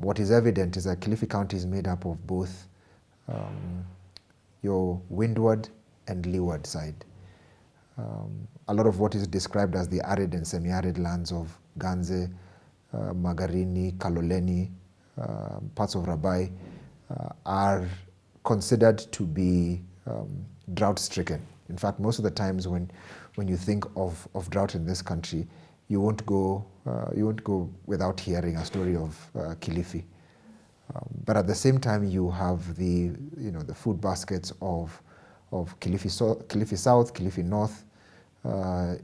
what is evident is that Kilifi County is made up of both your windward and leeward side. A lot of what is described as the arid and semi-arid lands of Ganze, Magarini, Kaloleni, parts of Rabai are considered to be drought-stricken. In fact, most of the times when you think of drought in this country, you won't go without hearing a story of Kilifi. But at the same time, you have the food baskets of Kilifi South, Kilifi North.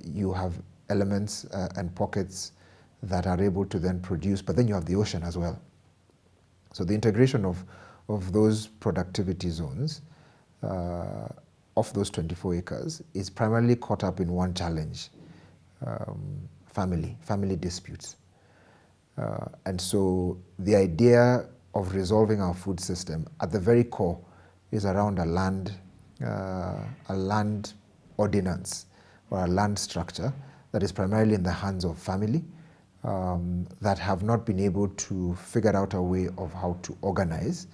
You have elements and pockets that are able to then produce, but then you have the ocean as well. So the integration of those productivity zones of those 24 acres is primarily caught up in one challenge, family disputes. And so the idea of resolving our food system at the very core is around a land ordinance or a land structure that is primarily in the hands of family that have not been able to figure out a way of how to organize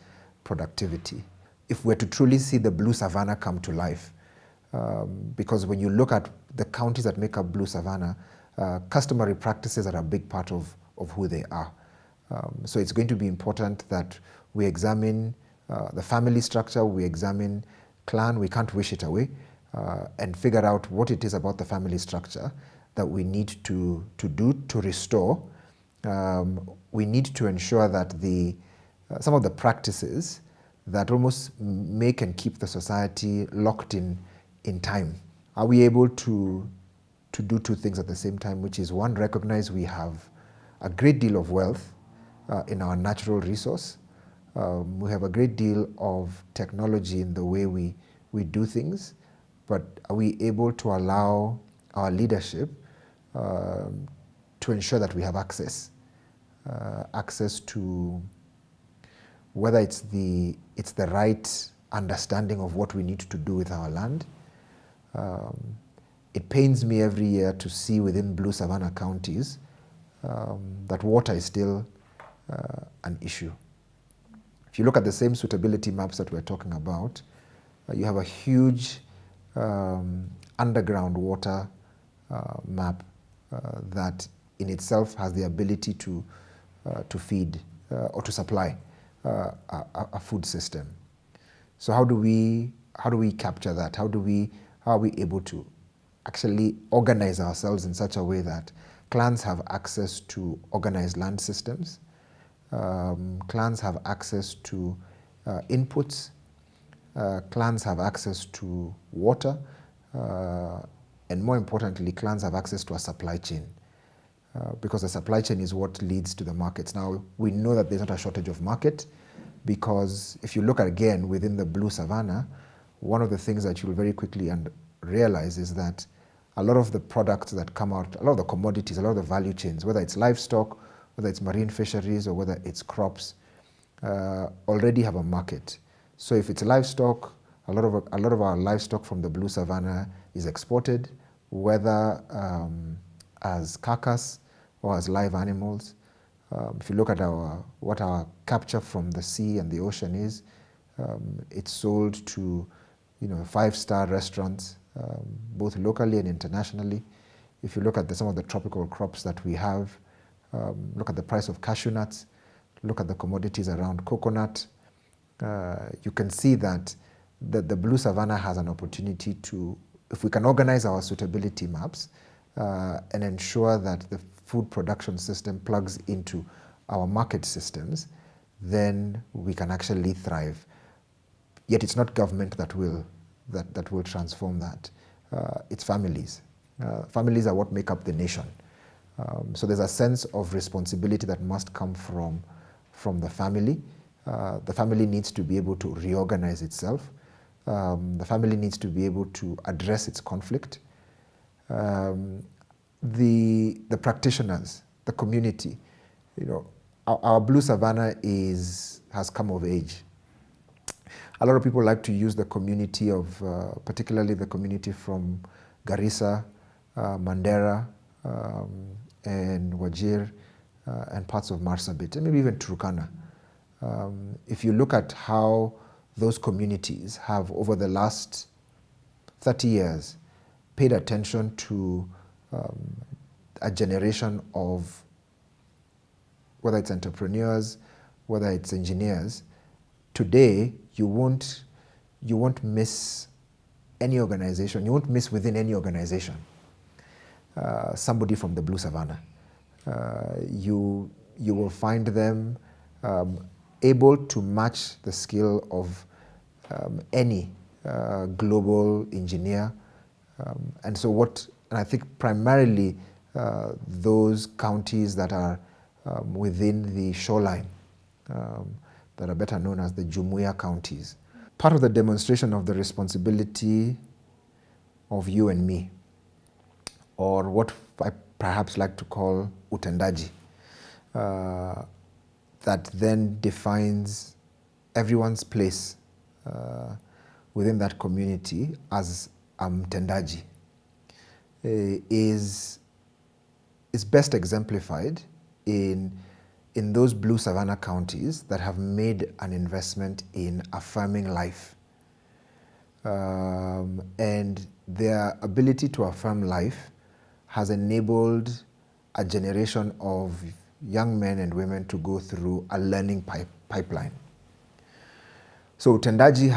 productivity. If we're to truly see the Blue Savannah come to life, because when you look at the counties that make up Blue Savannah, customary practices are a big part of who they are. So it's going to be important that we examine the family structure, we examine clan, we can't wish it away, and figure out what it is about the family structure that we need to do to restore. We need to ensure that some of the practices that almost make and keep the society locked in time. Are we able to do two things at the same time, which is one, recognize we have a great deal of wealth in our natural resource. We have a great deal of technology in the way we do things, but are we able to allow our leadership to ensure that we have access to whether it's the right understanding of what we need to do with our land. It pains me every year to see within Blue Savannah counties that water is still an issue. If you look at the same suitability maps that we're talking about, you have a huge underground water map that in itself has the ability to feed or to supply a food system. So how do we capture that? How are we able to actually organize ourselves in such a way that clans have access to organized land systems, clans have access to inputs, clans have access to water, and more importantly, clans have access to a supply chain, because the supply chain is what leads to the markets. Now, we know that there's not a shortage of market, because if you look at, again, within the Blue Savannah, one of the things that you'll very quickly realize is that a lot of the products that come out, a lot of the commodities, a lot of the value chains, whether it's livestock, whether it's marine fisheries, or whether it's crops, already have a market. So if it's livestock, a lot of our livestock from the Blue Savannah is exported, whether as carcass or as live animals. If you look at what our capture from the sea and the ocean is, it's sold to 5-star restaurants, both locally and internationally. If you look at some of the tropical crops that we have, look at the price of cashew nuts, look at the commodities around coconut, you can see that the Blue Savannah has an opportunity to, if we can organize our suitability maps and ensure that the food production system plugs into our market systems, then we can actually thrive. Yet it's not government that will transform that. It's families. Families are what make up the nation. So there's a sense of responsibility that must come from the family. The family needs to be able to reorganize itself. The family needs to be able to address its conflict. The practitioners, the community, our Blue Savannah has come of age. A lot of people like to use the community of, particularly the community from Garissa, Mandera, and Wajir, and parts of Marsabit, and maybe even Turkana. If you look at how those communities have, over the last 30 years, paid attention to a generation of, whether it's entrepreneurs, whether it's engineers, today you won't miss any organization, you won't miss within any organization somebody from the Blue Savannah. You will find them able to match the skill of any global engineer. And I think primarily those counties that are within the shoreline, that are better known as the Jumuiya counties. Part of the demonstration of the responsibility of you and me, or what I perhaps like to call utendaji, that then defines everyone's place within that community as a mtendaji, is best exemplified in those Blue Savannah counties that have made an investment in affirming life. And their ability to affirm life has enabled a generation of young men and women to go through a learning pipeline. So utendaji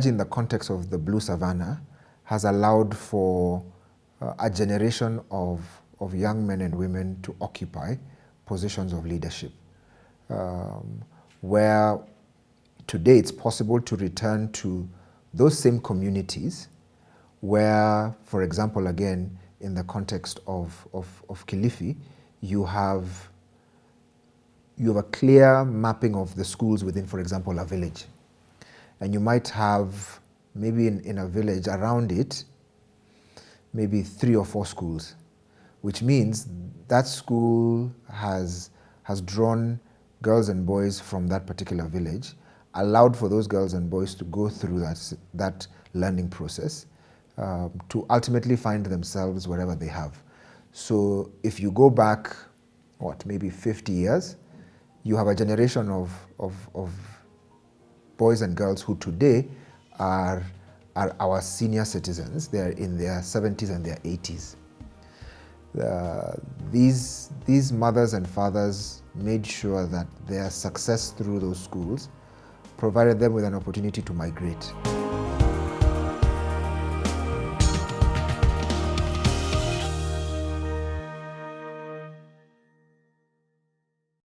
in the context of the Blue Savannah has allowed for a generation of young men and women to occupy positions of leadership, where today it's possible to return to those same communities where, for example, again, in the context of Kilifi, you have a clear mapping of the schools within, for example, a village. And you might have, maybe in a village around it, maybe 3 or 4 schools, which means that school has drawn girls and boys from that particular village, allowed for those girls and boys to go through that learning process, to ultimately find themselves wherever they have. So if you go back, maybe 50 years, you have a generation of boys and girls who today are our senior citizens. They're in their 70s and their 80s. These mothers and fathers made sure that their success through those schools provided them with an opportunity to migrate.